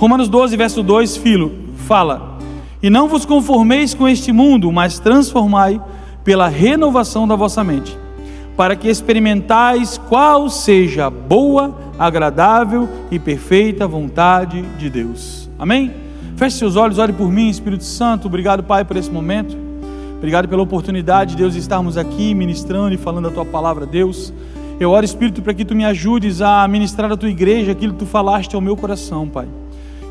Romanos 12, verso 2, fala: e não vos conformeis com este mundo, mas transformai pela renovação da vossa mente, para que experimentais qual seja a boa, agradável e perfeita vontade de Deus. Amém? Feche seus olhos, ore por mim, Espírito Santo. Obrigado, Pai, por esse momento. Obrigado pela oportunidade, Deus, de estarmos aqui ministrando e falando a Tua palavra, Deus. Eu oro, Espírito, para que Tu me ajudes a ministrar a Tua igreja aquilo que Tu falaste ao meu coração, Pai.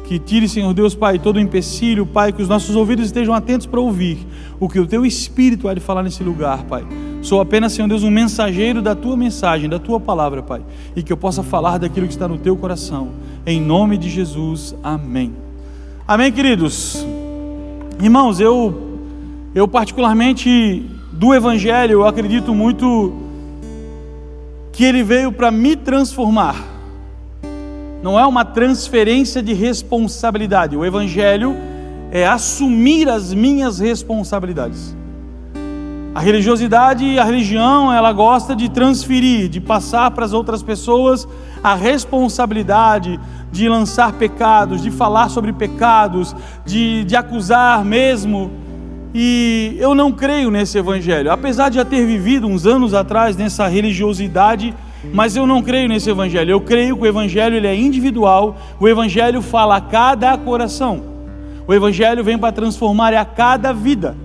Que tire, Senhor Deus, Pai, todo o empecilho, Pai, que os nossos ouvidos estejam atentos para ouvir o que o Teu Espírito há de falar nesse lugar, Pai. Sou apenas, Senhor Deus, um mensageiro da Tua mensagem, da Tua palavra, Pai, e que eu possa falar daquilo que está no Teu coração, em nome de Jesus, amém. Amém, queridos? Irmãos, eu particularmente, do Evangelho, eu acredito muito que ele veio para me transformar. Não é uma transferência de responsabilidade. O Evangelho é assumir as minhas responsabilidades. A religiosidade e a religião, ela gosta de transferir, de passar para as outras pessoas a responsabilidade de lançar pecados, de falar sobre pecados, de acusar mesmo. E eu não creio nesse Evangelho, apesar de já ter vivido uns anos atrás nessa religiosidade, mas eu não creio nesse Evangelho. Eu creio que o Evangelho ele é individual. O Evangelho fala a cada coração. O Evangelho vem para transformar a cada vida.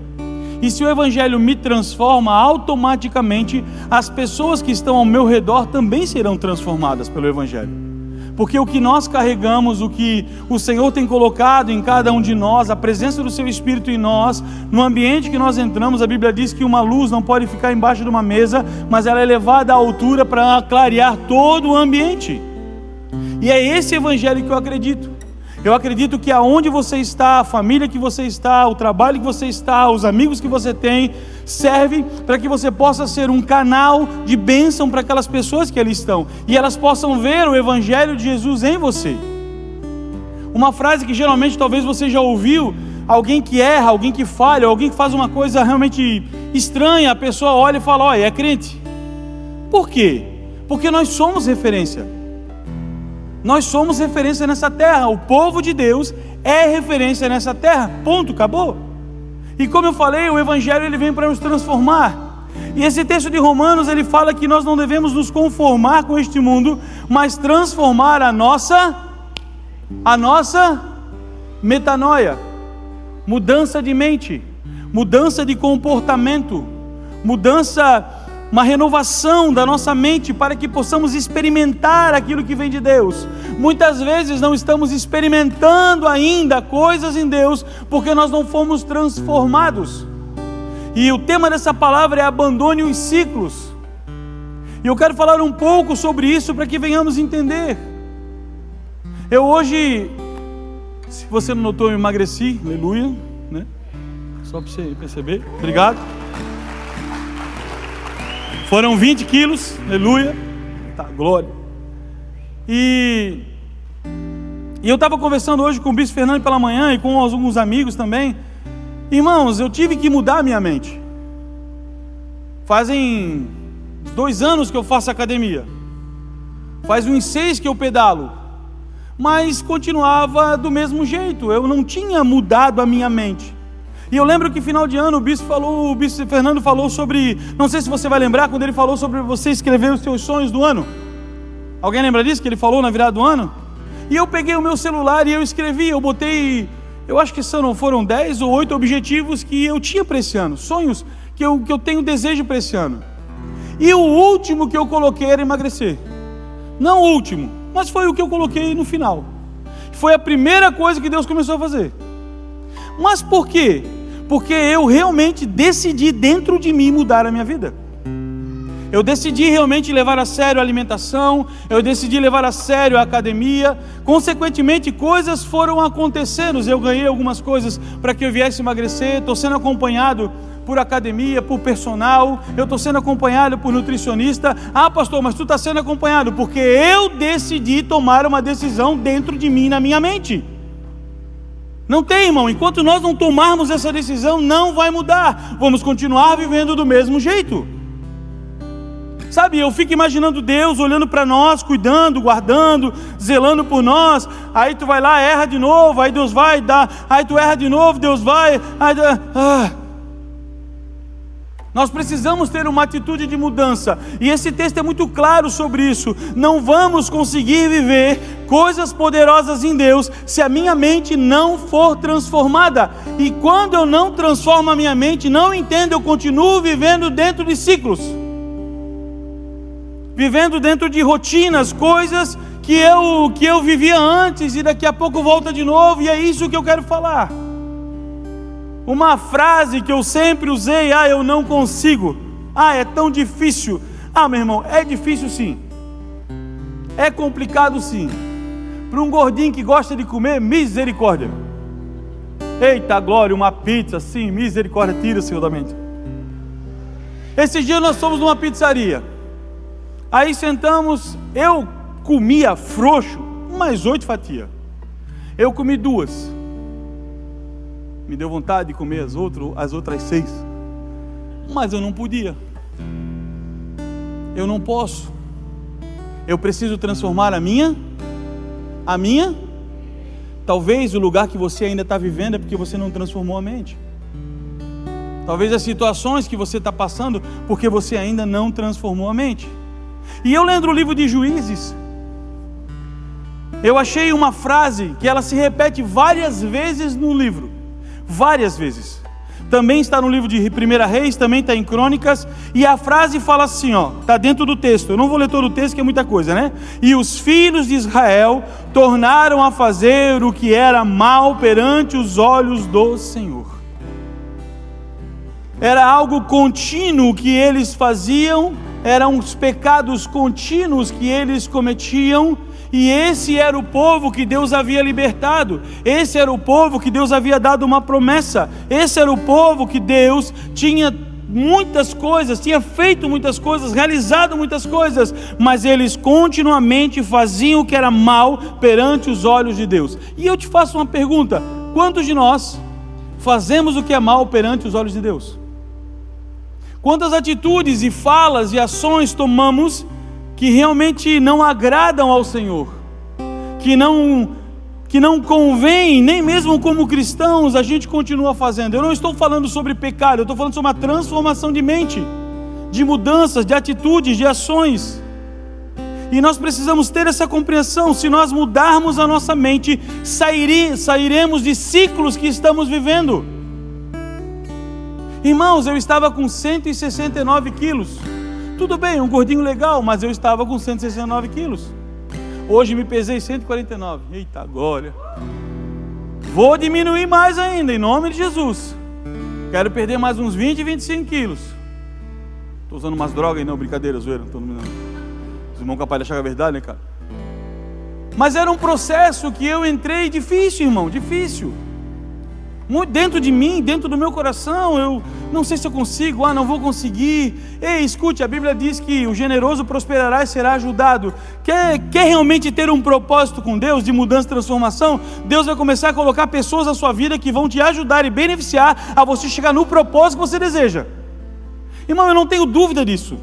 E se o Evangelho me transforma, automaticamente as pessoas que estão ao meu redor também serão transformadas pelo Evangelho. Porque o que nós carregamos, o que o Senhor tem colocado em cada um de nós, a presença do Seu Espírito em nós, no ambiente que nós entramos, a Bíblia diz que uma luz não pode ficar embaixo de uma mesa, mas ela é levada à altura para clarear todo o ambiente. E é esse Evangelho que eu acredito. Eu acredito que aonde você está, a família que você está, o trabalho que você está, os amigos que você tem, serve para que você possa ser um canal de bênção para aquelas pessoas que ali estão, e elas possam ver o Evangelho de Jesus em você. Uma frase que geralmente talvez você já ouviu: alguém que erra, alguém que falha, alguém que faz uma coisa realmente estranha, a pessoa olha e fala: olha, é crente. Por quê? Porque nós somos referência. Nós somos referência nessa terra. O povo de Deus é referência nessa terra. Ponto, acabou. E como eu falei, o Evangelho ele vem para nos transformar. E esse texto de Romanos, ele fala que nós não devemos nos conformar com este mundo, mas transformar a nossa metanoia, mudança de mente, mudança de comportamento, uma renovação da nossa mente para que possamos experimentar aquilo que vem de Deus. Muitas vezes não estamos experimentando ainda coisas em Deus porque nós não fomos transformados. E o tema dessa palavra é abandone os ciclos. E eu quero falar um pouco sobre isso para que venhamos entender. Eu hoje, se você não notou, eu emagreci, aleluia, né? Só para você perceber, obrigado. Foram 20 quilos, aleluia, tá, glória. E eu estava conversando hoje com o Bispo Fernando pela manhã e com alguns amigos também. Irmãos, eu tive que mudar a minha mente. Fazem 2 anos que eu faço academia, faz uns 6 que eu pedalo, mas continuava do mesmo jeito, eu não tinha mudado a minha mente. E eu lembro que final de ano o Bispo Fernando falou sobre, não sei se você vai lembrar, quando ele falou sobre você escrever os seus sonhos do ano. Alguém lembra disso que ele falou na virada do ano? E eu peguei o meu celular e eu escrevi, eu botei, eu acho que foram 10 ou 8 objetivos que eu tinha para esse ano, sonhos que eu tenho desejo para esse ano. E o último que eu coloquei era emagrecer. Não o último, mas foi o que eu coloquei no final. Foi a primeira coisa que Deus começou a fazer. Mas por quê? Porque eu realmente decidi dentro de mim mudar a minha vida. Eu decidi realmente levar a sério a alimentação, eu decidi levar a sério a academia. Consequentemente, coisas foram acontecendo. Eu ganhei algumas coisas para que eu viesse emagrecer. Estou sendo acompanhado por academia, por personal. Eu estou sendo acompanhado por nutricionista. Ah, pastor, mas tu está sendo acompanhado porque eu decidi tomar uma decisão dentro de mim, na minha mente. Não tem, irmão, enquanto nós não tomarmos essa decisão, não vai mudar. Vamos continuar vivendo do mesmo jeito. Sabe, eu fico imaginando Deus olhando para nós, cuidando, guardando, zelando por nós. aí tu vai lá, erra de novo, aí Deus vai dar, aí tu erra de novo, Deus vai, Nós precisamos ter uma atitude de mudança, e esse texto é muito claro sobre isso. Não vamos conseguir viver coisas poderosas em Deus se a minha mente não for transformada, e quando eu não transformo a minha mente, não entendo, eu continuo vivendo dentro de ciclos, vivendo dentro de rotinas, coisas que eu vivia antes, e daqui a pouco volta de novo, e é isso que eu quero falar. Uma frase que eu sempre usei: eu não consigo, é tão difícil. Meu irmão, é difícil sim, é complicado sim. Para um gordinho que gosta de comer, misericórdia. Eita glória, uma pizza, sim, misericórdia, tira, Senhor, da mente. Esses dias nós fomos numa pizzaria, aí sentamos, eu comia frouxo, umas 8 fatias, eu comi 2. Me deu vontade de comer as outras 6, mas eu não podia. Eu não posso. Eu preciso transformar a minha. Talvez o lugar que você ainda está vivendo é porque você não transformou a mente. Talvez as situações que você está passando porque você ainda não transformou a mente. E eu lendo o livro de Juízes, eu achei uma frase que ela se repete várias vezes no livro. Várias vezes. Também está no livro de 1 Reis, também está em Crônicas, e a frase fala assim, está dentro do texto. Eu não vou ler todo o texto, que é muita coisa, né? E os filhos de Israel tornaram a fazer o que era mal perante os olhos do Senhor. Era algo contínuo que eles faziam, eram os pecados contínuos que eles cometiam. E esse era o povo que Deus havia libertado, esse era o povo que Deus havia dado uma promessa, esse era o povo que Deus tinha muitas coisas, tinha feito muitas coisas, realizado muitas coisas, mas eles continuamente faziam o que era mal perante os olhos de Deus. E eu te faço uma pergunta: quantos de nós fazemos o que é mal perante os olhos de Deus? Quantas atitudes e falas e ações tomamos que realmente não agradam ao Senhor, que não convém, nem mesmo como cristãos a gente continua fazendo? Eu não estou falando sobre pecado, eu estou falando sobre uma transformação de mente, de mudanças, de atitudes, de ações. E nós precisamos ter essa compreensão. Se nós mudarmos a nossa mente, sairemos de ciclos que estamos vivendo. Irmãos, eu estava com 169 quilos. Tudo bem, um gordinho legal, mas eu estava com 169 quilos. Hoje me pesei 149. Eita glória. Vou diminuir mais ainda, em nome de Jesus. Quero perder mais uns 20, 25 quilos. Estou usando umas drogas aí, não, brincadeira, zoeira. Não estou dominando. Os irmãos capazes de achar que é verdade, né, cara? Mas era um processo que eu entrei difícil, irmão, difícil. Muito dentro de mim, dentro do meu coração, eu não sei se eu consigo, não vou conseguir. Ei, escute, a Bíblia diz que o generoso prosperará e será ajudado. Quer realmente ter um propósito com Deus, de mudança e transformação? Deus vai começar a colocar pessoas na sua vida que vão te ajudar e beneficiar a você chegar no propósito que você deseja. Irmão, eu não tenho dúvida disso.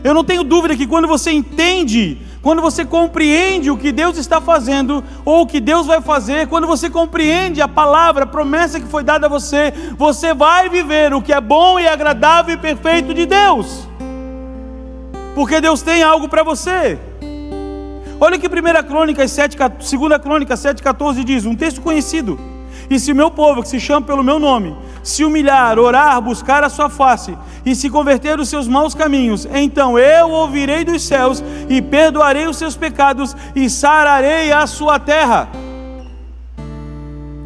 Eu não tenho dúvida que quando você entende, quando você compreende o que Deus está fazendo, ou o que Deus vai fazer, quando você compreende a palavra, a promessa que foi dada a você, você vai viver o que é bom e agradável e perfeito de Deus, porque Deus tem algo para você. Olha que 2 Crônicas 7,14 diz, um texto conhecido: e se o meu povo, que se chama pelo meu nome, se humilhar, orar, buscar a sua face, e se converter dos seus maus caminhos, então eu ouvirei dos céus, e perdoarei os seus pecados, e sararei a sua terra.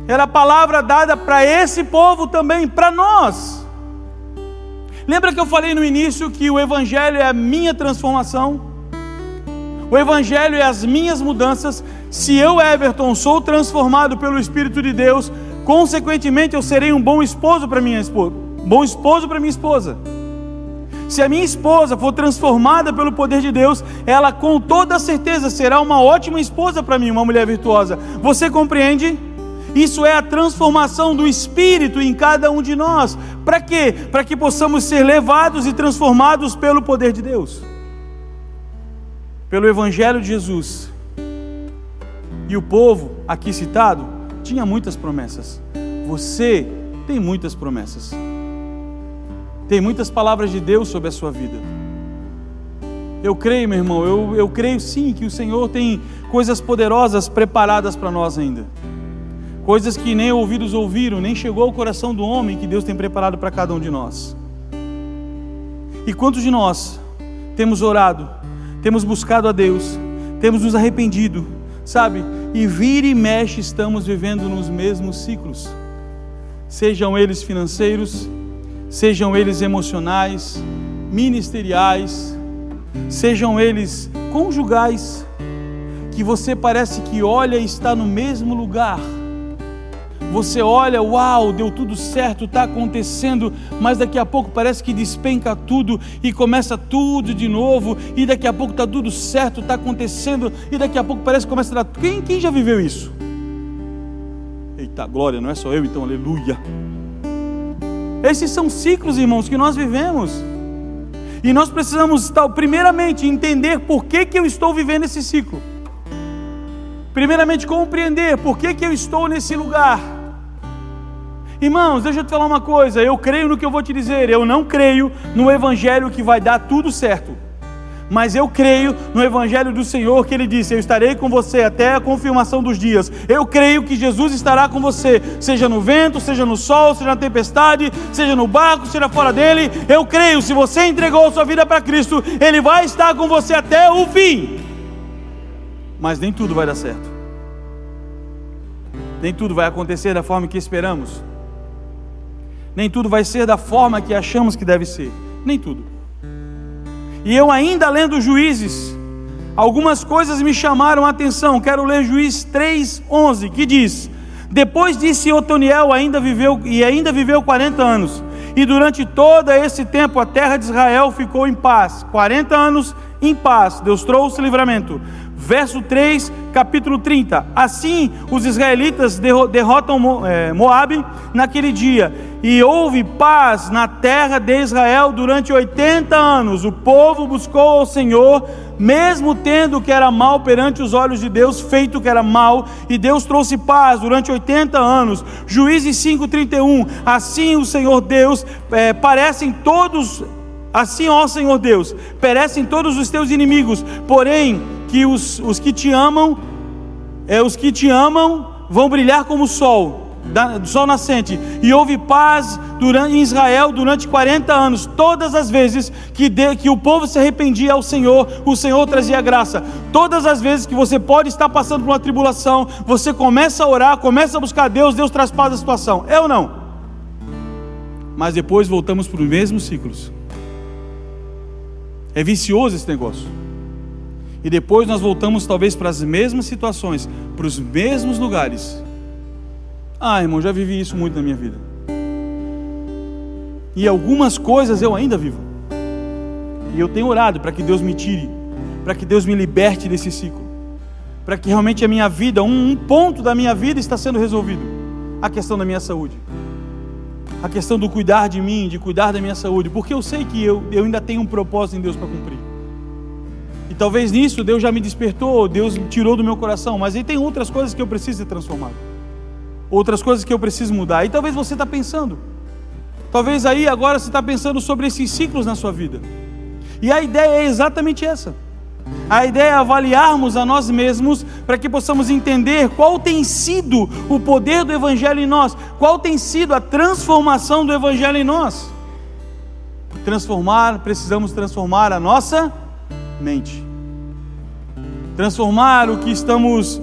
Era a palavra dada para esse povo também, para nós. Lembra que eu falei no início que o Evangelho é a minha transformação? O Evangelho é as minhas mudanças. Se eu, Everton, sou transformado pelo Espírito de Deus, consequentemente eu serei um bom esposo para minha esposa, bom esposo para minha esposa. Se a minha esposa for transformada pelo poder de Deus, ela com toda certeza será uma ótima esposa para mim, uma mulher virtuosa. Você compreende? Isso é a transformação do Espírito em cada um de nós. Para quê? Para que possamos ser levados e transformados pelo poder de Deus, pelo Evangelho de Jesus. E o povo aqui citado tinha muitas promessas. Você tem muitas promessas. Tem muitas palavras de Deus sobre a sua vida. Eu creio, meu irmão, eu creio sim que o Senhor tem coisas poderosas preparadas para nós ainda. Coisas que nem ouvidos ouviram, nem chegou ao coração do homem, que Deus tem preparado para cada um de nós. E quantos de nós temos orado, temos buscado a Deus, temos nos arrependido, sabe? E vira e mexe estamos vivendo nos mesmos ciclos. Sejam eles financeiros, sejam eles emocionais, ministeriais, sejam eles conjugais, que você parece que olha e está no mesmo lugar. Você olha, uau, deu tudo certo, está acontecendo, mas daqui a pouco parece que despenca tudo e começa tudo de novo, e daqui a pouco está tudo certo, está acontecendo, e daqui a pouco parece que começa a dar... Quem já viveu isso? Eita, glória, não é só eu, então aleluia. Esses são ciclos, irmãos, que nós vivemos, e nós precisamos, primeiramente, entender por que eu estou vivendo esse ciclo. Primeiramente, compreender por que eu estou nesse lugar. Irmãos, deixa eu te falar uma coisa, eu creio no que eu vou te dizer, eu não creio no evangelho que vai dar tudo certo, mas eu creio no evangelho do Senhor, que Ele disse, eu estarei com você até a confirmação dos dias. Eu creio que Jesus estará com você, seja no vento, seja no sol, seja na tempestade, seja no barco, seja fora dele. Eu creio, se você entregou sua vida para Cristo, Ele vai estar com você até o fim. Mas nem tudo vai dar certo, nem tudo vai acontecer da forma que esperamos, nem tudo vai ser da forma que achamos que deve ser, nem tudo. E eu ainda lendo Juízes, algumas coisas me chamaram a atenção. Quero ler Juízes 3:11, que diz: depois disse Otoniel, ainda viveu 40 anos, e durante todo esse tempo a terra de Israel ficou em paz. 40 anos em paz, Deus trouxe livramento. Verso 3, capítulo 30. Assim os israelitas derrotam Moabe naquele dia, e houve paz na terra de Israel durante 80 anos. O povo buscou ao Senhor, mesmo tendo que era mal perante os olhos de Deus, feito que era mal, e Deus trouxe paz durante 80 anos. Juízes 5:31. Assim o Senhor Deus, assim, ó Senhor Deus, perecem todos os teus inimigos, porém que os que te amam vão brilhar como o sol, do sol nascente. E houve paz em Israel durante 40 anos. Todas as vezes que o povo se arrependia ao Senhor, o Senhor trazia graça. Todas as vezes que você pode estar passando por uma tribulação, você começa a orar, começa a buscar Deus, Deus traz paz à situação. É ou não? Mas depois voltamos para os mesmos ciclos. É vicioso esse negócio. E depois nós voltamos talvez para as mesmas situações, para os mesmos lugares. Irmão, já vivi isso muito na minha vida. E algumas coisas eu ainda vivo. E eu tenho orado para que Deus me tire, para que Deus me liberte desse ciclo, para que realmente a minha vida, um ponto da minha vida está sendo resolvido. A questão da minha saúde, a questão do cuidar de mim, de cuidar da minha saúde, porque eu sei que eu ainda tenho um propósito em Deus para cumprir. E talvez nisso Deus já me despertou, Deus me tirou do meu coração, mas aí tem outras coisas que eu preciso ser transformado, outras coisas que eu preciso mudar. E talvez você está pensando, talvez aí agora você está pensando sobre esses ciclos na sua vida. E a ideia é exatamente essa. A ideia é avaliarmos a nós mesmos, para que possamos entender qual tem sido o poder do Evangelho em nós, qual tem sido a transformação do Evangelho em nós. Precisamos transformar a nossa mente, transformar o que estamos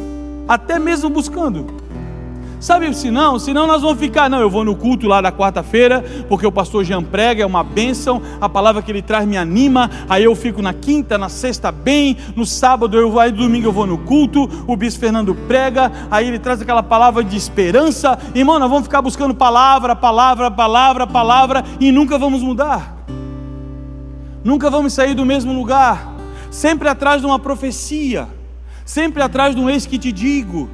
até mesmo buscando. Sabe, senão nós vamos ficar, eu vou no culto lá da quarta-feira, porque o pastor Jean prega, é uma bênção, a palavra que ele traz me anima, aí eu fico na quinta, na sexta bem, no sábado aí domingo eu vou no culto, o bispo Fernando prega, aí ele traz aquela palavra de esperança. Irmão, nós vamos ficar buscando palavra, e nunca vamos mudar, nunca vamos sair do mesmo lugar, sempre atrás de uma profecia, sempre atrás de um eis que te digo.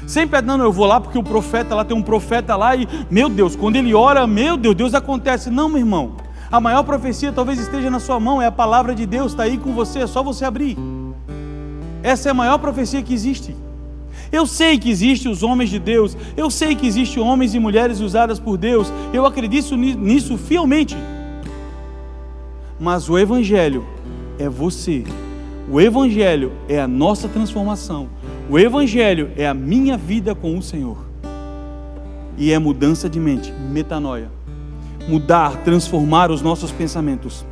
Sempre eu vou lá porque o profeta lá, tem um profeta lá e, meu Deus, quando ele ora, meu Deus, Deus acontece. Não, meu irmão, a maior profecia talvez esteja na sua mão, é a palavra de Deus, está aí com você, é só você abrir. Essa é a maior profecia que existe. Eu sei que existem os homens de Deus, eu sei que existem homens e mulheres usadas por Deus, eu acredito nisso fielmente. Mas o Evangelho é você, o Evangelho é a nossa transformação, o Evangelho é a minha vida com o Senhor. E é mudança de mente, metanoia. Mudar, transformar os nossos pensamentos.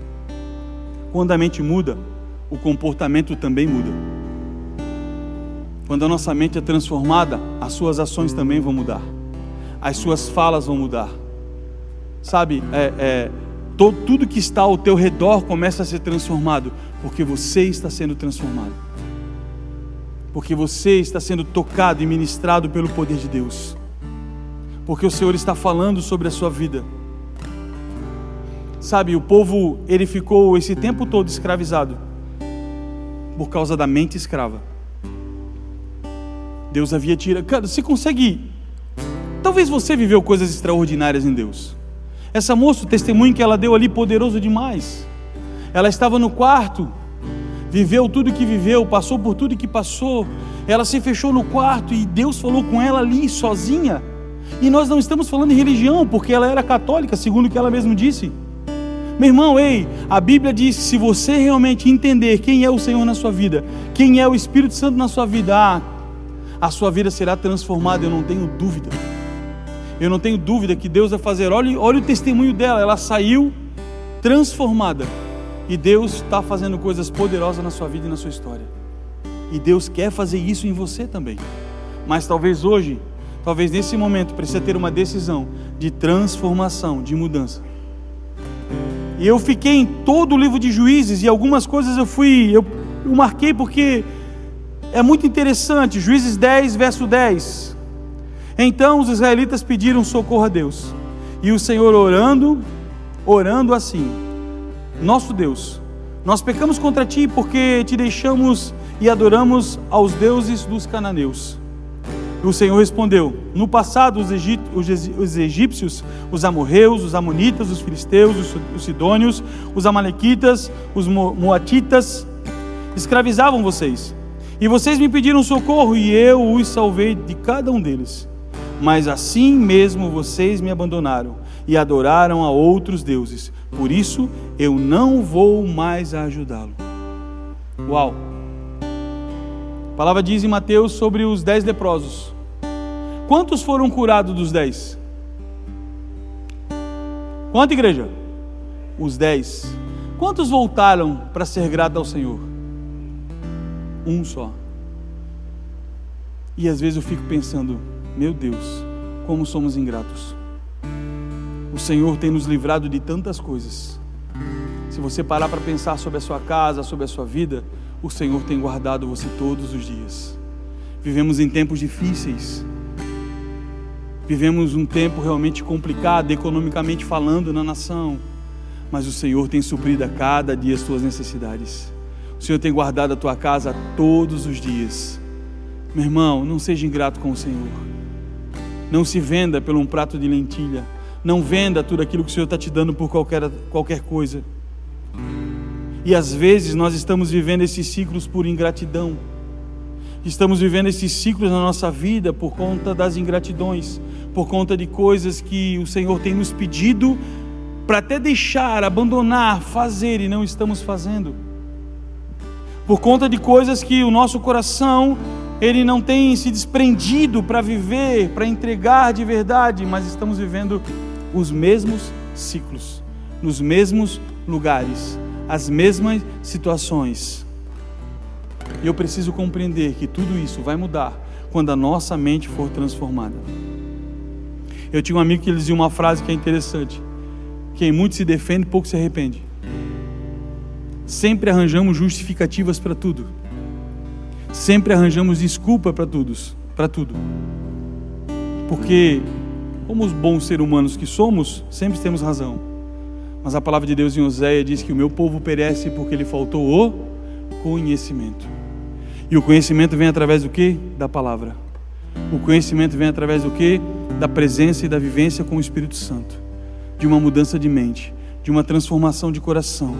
Quando a mente muda, o comportamento também muda. Quando a nossa mente é transformada, as suas ações também vão mudar. As suas falas vão mudar. Sabe, tudo que está ao teu redor começa a ser transformado, porque você está sendo transformado. Porque você está sendo tocado e ministrado pelo poder de Deus. Porque o Senhor está falando sobre a sua vida. Sabe, o povo, ele ficou esse tempo todo escravizado por causa da mente escrava. Deus havia tirado. Cara, você consegue... Talvez você viveu coisas extraordinárias em Deus. Essa moça, o testemunho que ela deu ali, poderoso demais. Ela estava no quarto, viveu tudo que viveu, passou por tudo que passou. Ela se fechou no quarto e Deus falou com ela ali, sozinha. E nós não estamos falando de religião, porque ela era católica, segundo o que ela mesma disse. Meu irmão, a Bíblia diz que se você realmente entender quem é o Senhor na sua vida, quem é o Espírito Santo na sua vida, a sua vida será transformada, eu não tenho dúvida. Eu não tenho dúvida que Deus vai fazer. Olha o testemunho dela, ela saiu transformada. E Deus está fazendo coisas poderosas na sua vida e na sua história. E Deus quer fazer isso em você também. Mas talvez hoje, talvez nesse momento, precisa ter uma decisão de transformação, de mudança. E eu fiquei em todo o livro de Juízes, e algumas coisas eu marquei porque é muito interessante. Juízes 10, verso 10. Então os israelitas pediram socorro a Deus, e o Senhor orando assim: nosso Deus, nós pecamos contra ti porque te deixamos e adoramos aos deuses dos cananeus. E o Senhor respondeu: no passado os egípcios, os amorreus, os amonitas, os filisteus, os sidônios, os amalequitas, os moatitas escravizavam vocês, e vocês me pediram socorro, e eu os salvei de cada um deles. Mas assim mesmo vocês me abandonaram e adoraram a outros deuses, por isso eu não vou mais ajudá-lo. Uau! A palavra diz em Mateus sobre os 10 leprosos. Quantos foram curados dos 10? Quanto, igreja? Os 10. Quantos voltaram para ser grato ao Senhor? Um só. E às vezes eu fico pensando: meu Deus, como somos ingratos. O Senhor tem nos livrado de tantas coisas. Se você parar para pensar sobre a sua casa, sobre a sua vida, o Senhor tem guardado você todos os dias. Vivemos em tempos difíceis. Vivemos um tempo realmente complicado, economicamente falando, na nação. Mas o Senhor tem suprido a cada dia as tuas necessidades. O Senhor tem guardado a tua casa todos os dias. Meu irmão, não seja ingrato com o Senhor. Não se venda por um prato de lentilha. Não venda tudo aquilo que o Senhor está te dando por qualquer coisa. E às vezes nós estamos vivendo esses ciclos por ingratidão. Estamos vivendo esses ciclos na nossa vida por conta das ingratidões, por conta de coisas que o Senhor tem nos pedido para até deixar, abandonar, fazer, e não estamos fazendo. Por conta de coisas que o nosso coração, ele não tem se desprendido para viver, para entregar de verdade, mas estamos vivendo os mesmos ciclos, nos mesmos lugares, as mesmas situações. E eu preciso compreender que tudo isso vai mudar quando a nossa mente for transformada. Eu tinha um amigo que ele dizia uma frase que é interessante: quem muito se defende, pouco se arrepende. Sempre arranjamos justificativas para tudo. Sempre arranjamos desculpa para tudo. Porque, como os bons seres humanos que somos, sempre temos razão. Mas a palavra de Deus em Oséias diz que o meu povo perece porque lhe faltou o conhecimento. E o conhecimento vem através do quê? Da palavra. O conhecimento vem através do quê? Da presença e da vivência com o Espírito Santo. De uma mudança de mente, de uma transformação de coração.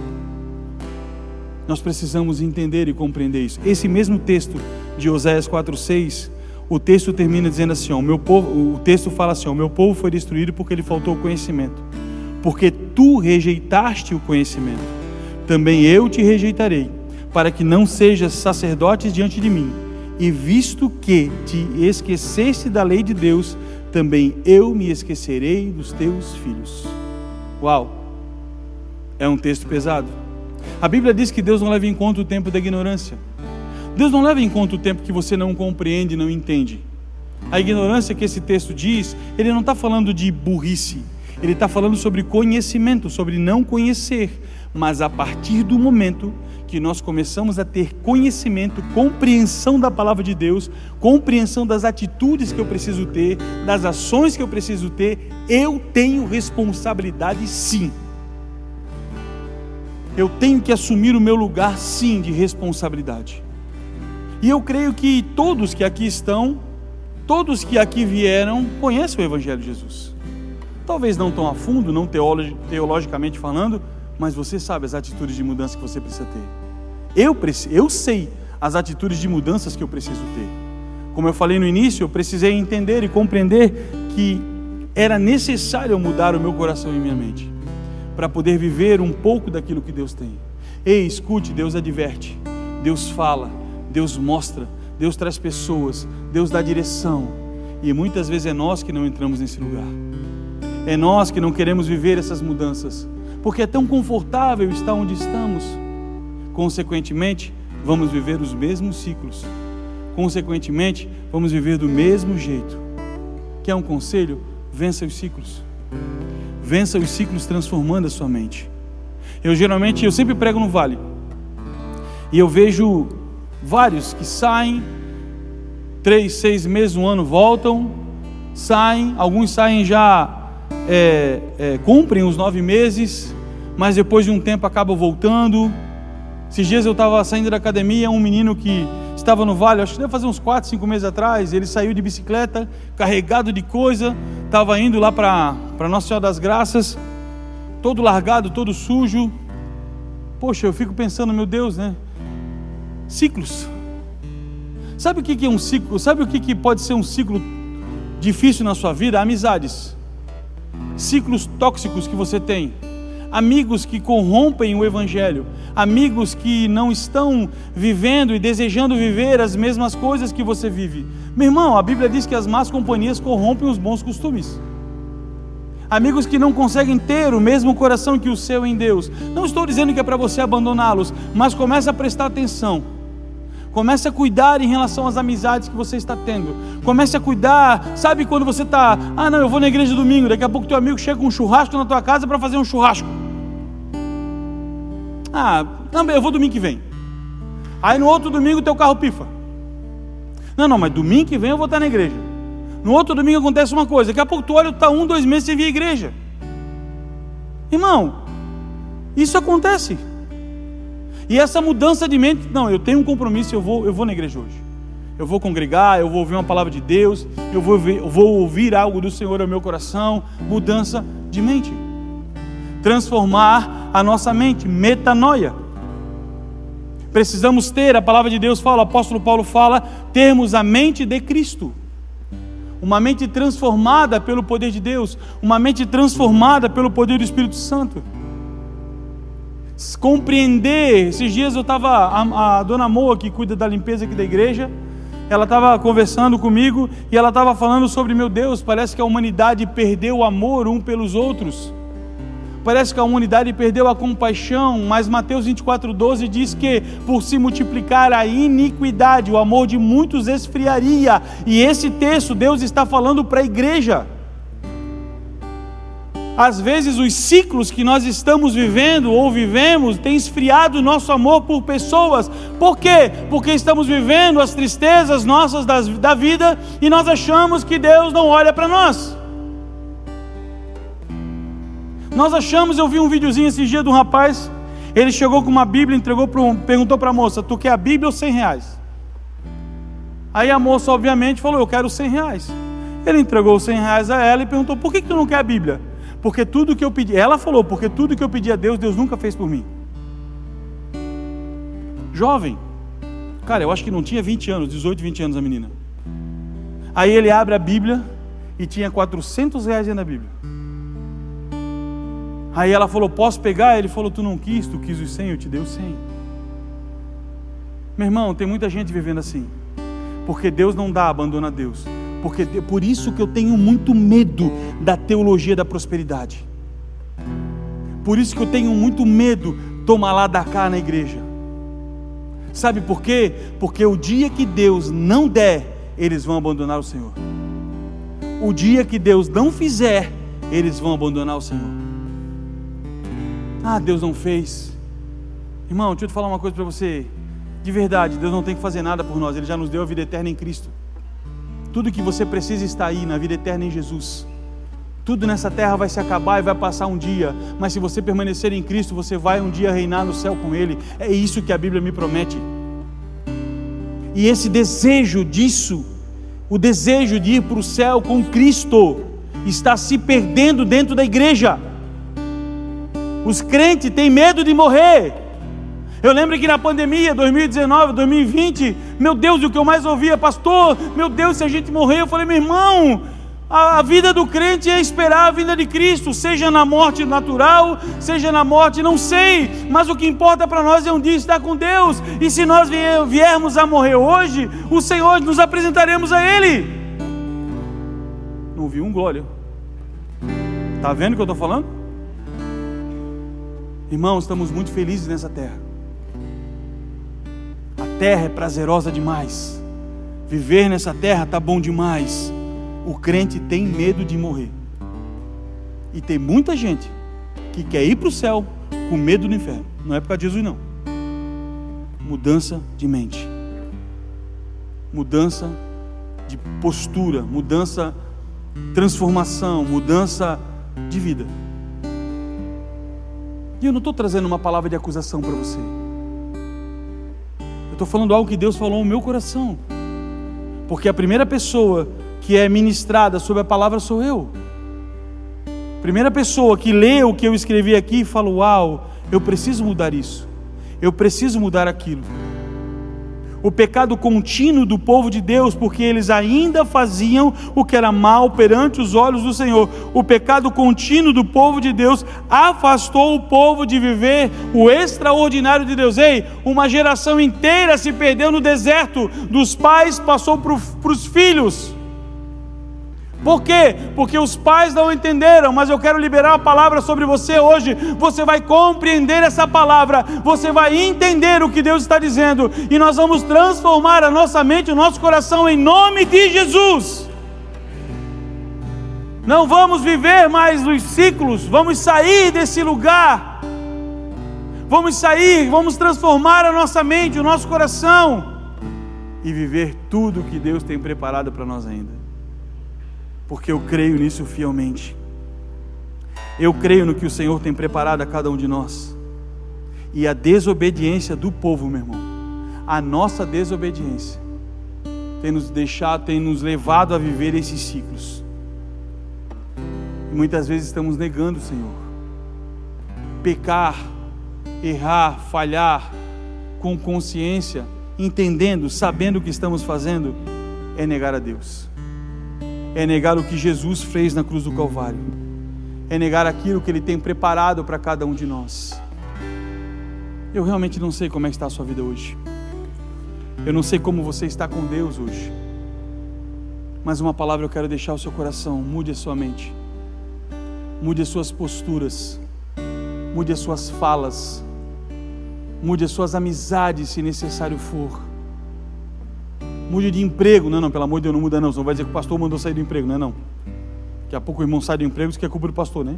Nós precisamos entender e compreender isso. Esse mesmo texto de Oséias 4:6, o texto termina dizendo assim, o texto fala assim, o meu povo foi destruído porque lhe faltou conhecimento. Porque tu rejeitaste o conhecimento, também eu te rejeitarei, para que não sejas sacerdote diante de mim. E visto que te esqueceste da lei de Deus, também eu me esquecerei dos teus filhos. Uau! É um texto pesado. A Bíblia diz que Deus não leva em conta o tempo da ignorância. Deus não leva em conta o tempo que você não compreende, não entende. A ignorância que esse texto diz, ele não está falando de burrice. Ele está falando sobre conhecimento, sobre não conhecer. Mas a partir do momento que nós começamos a ter conhecimento, compreensão da palavra de Deus, compreensão das atitudes que eu preciso ter, das ações que eu preciso ter, eu tenho responsabilidade sim. Eu tenho que assumir o meu lugar sim de responsabilidade. E eu creio que todos que aqui estão, todos que aqui vieram, conhecem o Evangelho de Jesus. Talvez não tão a fundo, não teologicamente falando, mas você sabe as atitudes de mudança que você precisa ter. Eu sei as atitudes de mudanças que eu preciso ter. Como eu falei no início, eu precisei entender e compreender que era necessário mudar o meu coração e minha mente, para poder viver um pouco daquilo que Deus tem. Ei, escute, Deus adverte, Deus fala, Deus mostra, Deus traz pessoas, Deus dá direção, e muitas vezes é nós que não entramos nesse lugar. É nós que não queremos viver essas mudanças, porque é tão confortável estar onde estamos. Consequentemente, vamos viver os mesmos ciclos. Consequentemente, vamos viver do mesmo jeito. Quer um conselho? Vença os ciclos. Vença os ciclos transformando a sua mente. Eu sempre prego no Vale. E eu vejo vários que saem, 3, 6 meses, um ano, voltam, saem, alguns saem já, cumprem os 9 meses, mas depois de um tempo acabam voltando. Esses dias eu estava saindo da academia, um menino que estava no Vale, acho que deve fazer uns 4, 5 meses atrás, ele saiu de bicicleta, carregado de coisa, estava indo lá para Nossa Senhora das Graças, todo largado, todo sujo. Poxa, eu fico pensando, meu Deus, né? Ciclos. Sabe o que é um ciclo? Sabe o que pode ser um ciclo difícil na sua vida? Amizades. Ciclos tóxicos que você tem. Amigos que corrompem o Evangelho. Amigos que não estão vivendo e desejando viver as mesmas coisas que você vive. Meu irmão, a Bíblia diz que as más companhias corrompem os bons costumes. Amigos que não conseguem ter o mesmo coração que o seu em Deus. Não estou dizendo que é para você abandoná-los, mas comece a prestar atenção. Comece a cuidar em relação às amizades que você está tendo. Comece a cuidar. Sabe quando você está, não, eu vou na igreja domingo, daqui a pouco teu amigo chega com um churrasco na tua casa para fazer um churrasco. Não, eu vou domingo que vem. Aí no outro domingo teu carro pifa. Não, mas domingo que vem eu vou estar na igreja. No outro domingo acontece uma coisa, daqui a pouco tu olha, está 1, 2 meses sem vir à igreja. Irmão, isso acontece. E essa mudança de mente, não, eu tenho um compromisso, eu vou na igreja hoje. Eu vou congregar, eu vou ouvir uma palavra de Deus, eu vou ouvir algo do Senhor ao meu coração. Mudança de mente. Transformar a nossa mente, metanoia. Precisamos ter, a palavra de Deus fala, o apóstolo Paulo fala, termos a mente de Cristo. Uma mente transformada pelo poder de Deus, uma mente transformada pelo poder do Espírito Santo. Compreender, esses dias eu estava, a dona Moa, que cuida da limpeza aqui da igreja, ela estava conversando comigo e ela estava falando sobre, meu Deus, parece que a humanidade perdeu o amor um pelos outros, parece que a humanidade perdeu a compaixão, mas Mateus 24:12 diz que por se multiplicar a iniquidade, o amor de muitos esfriaria, e esse texto Deus está falando para a igreja. Às vezes os ciclos que nós estamos vivendo ou vivemos têm esfriado o nosso amor por pessoas. Por quê? Porque estamos vivendo as tristezas nossas da vida e nós achamos que Deus não olha para nós. Nós achamos, eu vi um videozinho esses dias de um rapaz, ele chegou com uma Bíblia, perguntou para a moça, tu quer a Bíblia ou R$100? Aí a moça obviamente falou, eu quero R$100. Ele entregou os R$100 a ela e perguntou, por que tu não quer a Bíblia? Porque tudo que eu pedi, ela falou, porque tudo que eu pedi a Deus, Deus nunca fez por mim. Jovem, cara, eu acho que não tinha 20 anos, 18, 20 anos a menina. Aí ele abre a Bíblia e tinha R$400 dentro da Bíblia. Aí ela falou, posso pegar? Ele falou, tu não quis, tu quis os 100, eu te dei os 100. Meu irmão, tem muita gente vivendo assim, porque Deus não dá, abandona Deus. Por isso que eu tenho muito medo da teologia da prosperidade. Por isso que eu tenho muito medo, toma lá, dá cá na igreja. Sabe por quê? Porque o dia que Deus não der, eles vão abandonar o Senhor. O dia que Deus não fizer, eles vão abandonar o Senhor. Ah, Deus não fez. Irmão, deixa eu te falar uma coisa para você. De verdade, Deus não tem que fazer nada por nós. Ele já nos deu a vida eterna em Cristo. Tudo que você precisa está aí, na vida eterna em Jesus. Tudo nessa terra vai se acabar e vai passar um dia, mas se você permanecer em Cristo, você vai um dia reinar no céu com Ele. É isso que a Bíblia me promete. E esse desejo disso, o desejo de ir para o céu com Cristo, está se perdendo dentro da igreja. Os crentes têm medo de morrer. Eu lembro que na pandemia, 2019, 2020, meu Deus, o que eu mais ouvia, pastor, meu Deus, se a gente morrer, eu falei, meu irmão, a vida do crente é esperar a vinda de Cristo, seja na morte natural, seja na morte, não sei, mas o que importa para nós é um dia estar com Deus, e se nós viermos a morrer hoje, o Senhor, nos apresentaremos a Ele. Não vi um glória. Está vendo o que eu estou falando? Irmãos, estamos muito felizes nessa terra. A terra é prazerosa demais. Viver nessa terra está bom demais. O crente tem medo de morrer. E tem muita gente que quer ir para o céu com medo do inferno. Não é por causa de Jesus, não. Mudança de mente. Mudança de postura. Mudança, transformação. Mudança de vida. E eu não estou trazendo uma palavra de acusação para você. Eu estou falando algo que Deus falou no meu coração. Porque a primeira pessoa que é ministrada sobre a palavra sou eu. Primeira pessoa que lê o que eu escrevi aqui e fala, uau, eu preciso mudar isso. Eu preciso mudar aquilo. O pecado contínuo do povo de Deus, porque eles ainda faziam o que era mal perante os olhos do Senhor. O pecado contínuo do povo de Deus afastou o povo de viver o extraordinário de Deus. Ei, uma geração inteira se perdeu no deserto, dos pais passou para os filhos. Por quê? Porque os pais não entenderam, mas eu quero liberar a palavra sobre você hoje. Você vai compreender essa palavra, você vai entender o que Deus está dizendo, e nós vamos transformar a nossa mente, o nosso coração, em nome de Jesus. Não vamos viver mais os ciclos, vamos sair desse lugar, vamos sair, vamos transformar a nossa mente, o nosso coração, e viver tudo o que Deus tem preparado para nós ainda. Porque eu creio nisso fielmente. Eu creio no que o Senhor tem preparado a cada um de nós. E a desobediência do povo, meu irmão, a nossa desobediência tem nos levado a viver esses ciclos. E muitas vezes estamos negando o Senhor. Pecar, errar, falhar com consciência, entendendo, sabendo o que estamos fazendo, é negar a Deus. É negar o que Jesus fez na cruz do Calvário. É negar aquilo que Ele tem preparado para cada um de nós. Eu realmente não sei como é que está a sua vida hoje. Eu não sei como você está com Deus hoje. Mas uma palavra eu quero deixar ao seu coração. Mude a sua mente. Mude as suas posturas. Mude as suas falas. Mude as suas amizades, se necessário for. Mude de emprego. Não, pelo amor de Deus, não muda não. Você não vai dizer que o pastor mandou sair do emprego, não. Daqui a pouco o irmão sai do emprego, isso que é culpa do pastor, né?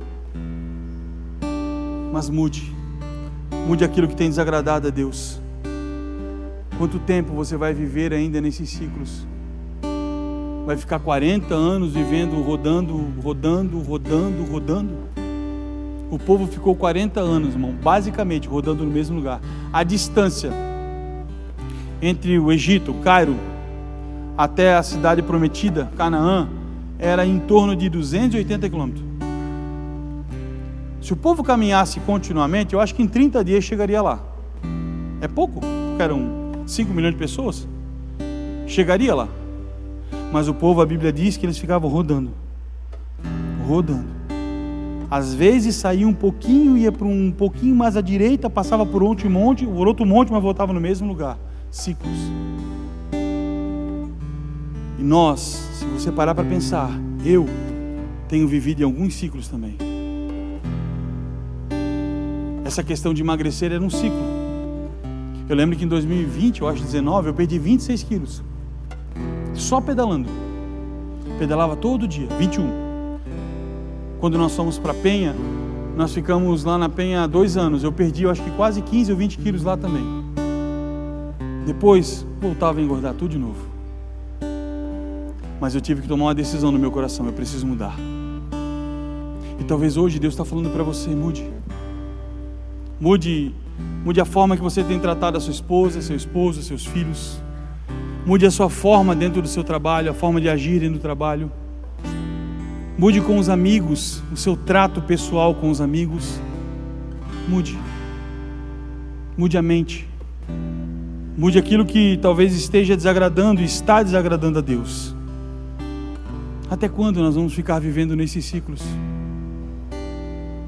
Mas mude. Mude aquilo que tem desagradado a Deus. Quanto tempo você vai viver ainda nesses ciclos? Vai ficar 40 anos vivendo, rodando. O povo ficou 40 anos, irmão, basicamente rodando no mesmo lugar. A distância entre o Egito, o Cairo, até a cidade prometida, Canaã, era em torno de 280 quilômetros. Se o povo caminhasse continuamente, eu acho que em 30 dias chegaria lá. É pouco, porque eram 5 milhões de pessoas. Chegaria lá. Mas o povo, a Bíblia diz que eles ficavam rodando. Às vezes saía um pouquinho, ia para um pouquinho mais à direita, passava por outro monte, mas voltava no mesmo lugar. Ciclos. E nós, se você parar para pensar, eu tenho vivido em alguns ciclos também. Essa questão de emagrecer era um ciclo. Eu lembro que em 2020, eu acho 19, eu perdi 26 quilos. Só pedalando. Pedalava todo dia, 21. Quando nós fomos para Penha, nós ficamos lá na Penha há 2 anos. Eu perdi, eu acho que quase 15 ou 20 quilos lá também. Depois, voltava a engordar tudo de novo. Mas eu tive que tomar uma decisão no meu coração, eu preciso mudar. E talvez hoje Deus está falando para você, mude a forma que você tem tratado a sua esposa, seu esposo, seus filhos. Mude a sua forma dentro do seu trabalho, a forma de agir dentro do trabalho. Mude com os amigos, o seu trato pessoal com os amigos. Mude a mente. Mude aquilo que talvez esteja desagradando e está desagradando a Deus. Até quando nós vamos ficar vivendo nesses ciclos?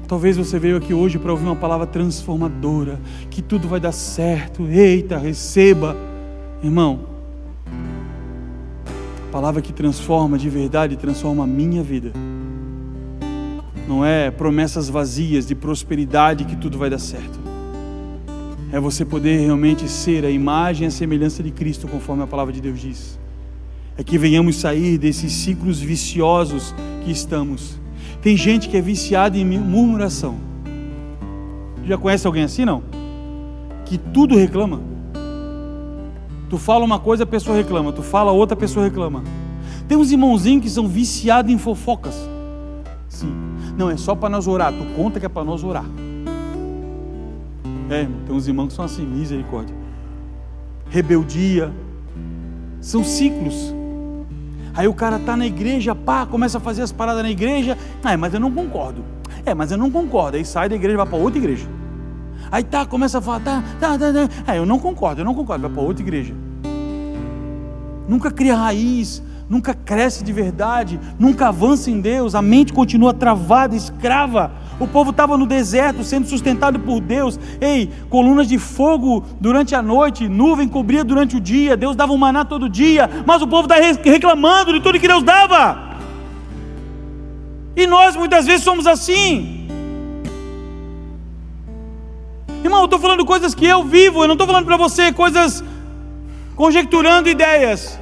Talvez você veio aqui hoje para ouvir uma palavra transformadora, que tudo vai dar certo. Eita, receba. Irmão, a palavra que transforma de verdade, transforma a minha vida. Não é promessas vazias de prosperidade que tudo vai dar certo. É você poder realmente ser a imagem e a semelhança de Cristo, conforme a palavra de Deus diz. É que venhamos sair desses ciclos viciosos que estamos. Tem gente que é viciada em murmuração. Já conhece alguém assim, não? Que tudo reclama. Tu fala uma coisa, a pessoa reclama. Tu fala outra, a pessoa reclama. Tem uns irmãozinhos que são viciados em fofocas. Sim. Não, é só para nós orar. Tu conta que é para nós orar. Irmão, tem uns irmãos que são assim, misericórdia. Rebeldia. São ciclos. Aí o cara tá na igreja, começa a fazer as paradas na igreja. Mas eu não concordo. Aí sai da igreja e vai para outra igreja. Aí começa a falar, eu não concordo, vai para outra igreja. Nunca cria raiz, nunca cresce de verdade, nunca avança em Deus, a mente continua travada, escrava. O povo estava no deserto, sendo sustentado por Deus. Colunas de fogo durante a noite, nuvem cobria durante o dia, Deus dava um maná todo dia, mas o povo está reclamando de tudo que Deus dava. E nós muitas vezes somos assim. Irmão, eu estou falando coisas que eu vivo, eu não estou falando para você coisas conjecturando ideias.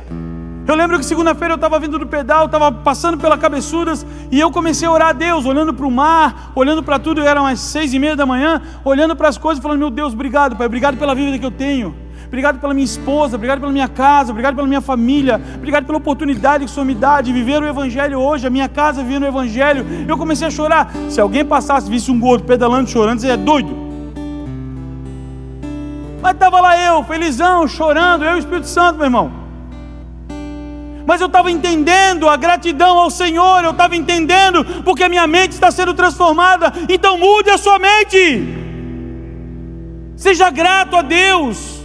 Eu lembro que segunda-feira eu estava vindo do pedal, estava passando pela Cabeçudas, e eu comecei a orar a Deus, olhando para o mar, olhando para tudo. Eram umas 6:30 da manhã, olhando para as coisas, falando: meu Deus, obrigado, Pai, obrigado pela vida que eu tenho, obrigado pela minha esposa, obrigado pela minha casa, obrigado pela minha família, obrigado pela oportunidade que o Senhor me dá de viver o Evangelho hoje, a minha casa vivendo o Evangelho. Eu comecei a chorar. Se alguém passasse, visse um gordo pedalando, chorando, você é doido. Mas estava lá eu, felizão, chorando, eu e o Espírito Santo, meu irmão. Mas eu estava entendendo a gratidão ao Senhor, eu estava entendendo porque a minha mente está sendo transformada. Então mude a sua mente, seja grato a Deus.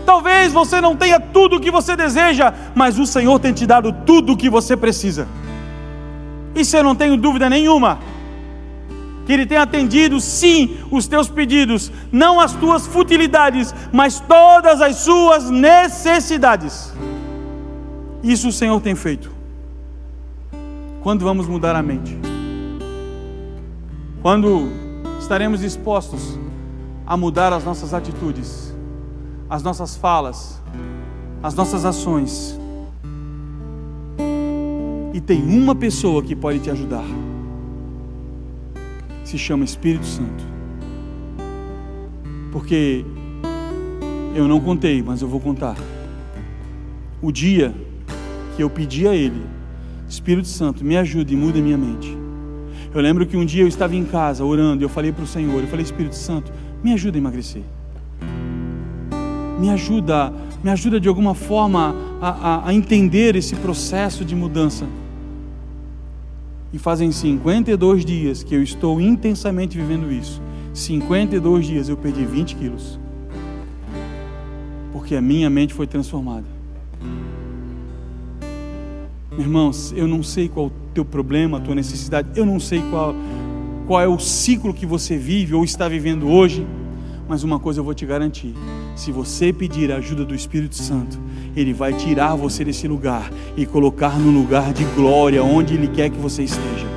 Talvez você não tenha tudo o que você deseja, mas o Senhor tem te dado tudo o que você precisa. Isso eu não tenho dúvida nenhuma, que Ele tem atendido sim os teus pedidos, não as tuas futilidades, mas todas as suas necessidades. Isso o Senhor tem feito. Quando vamos mudar a mente? Quando estaremos dispostos a mudar as nossas atitudes, as nossas falas, as nossas ações? E tem uma pessoa que pode te ajudar. Se chama Espírito Santo. Porque eu não contei, mas eu vou contar. O dia que eu pedi a Ele: Espírito Santo, me ajude e muda a minha mente. Eu lembro que um dia eu estava em casa orando e eu falei para o Senhor, eu falei: Espírito Santo, me ajuda a emagrecer. Me ajuda de alguma forma a entender esse processo de mudança. E fazem 52 dias que eu estou intensamente vivendo isso. 52 dias eu perdi 20 quilos. Porque a minha mente foi transformada. Irmãos, eu não sei qual é o teu problema, a tua necessidade, eu não sei qual é o ciclo que você vive ou está vivendo hoje, mas uma coisa eu vou te garantir: se você pedir a ajuda do Espírito Santo, Ele vai tirar você desse lugar e colocar no lugar de glória onde Ele quer que você esteja.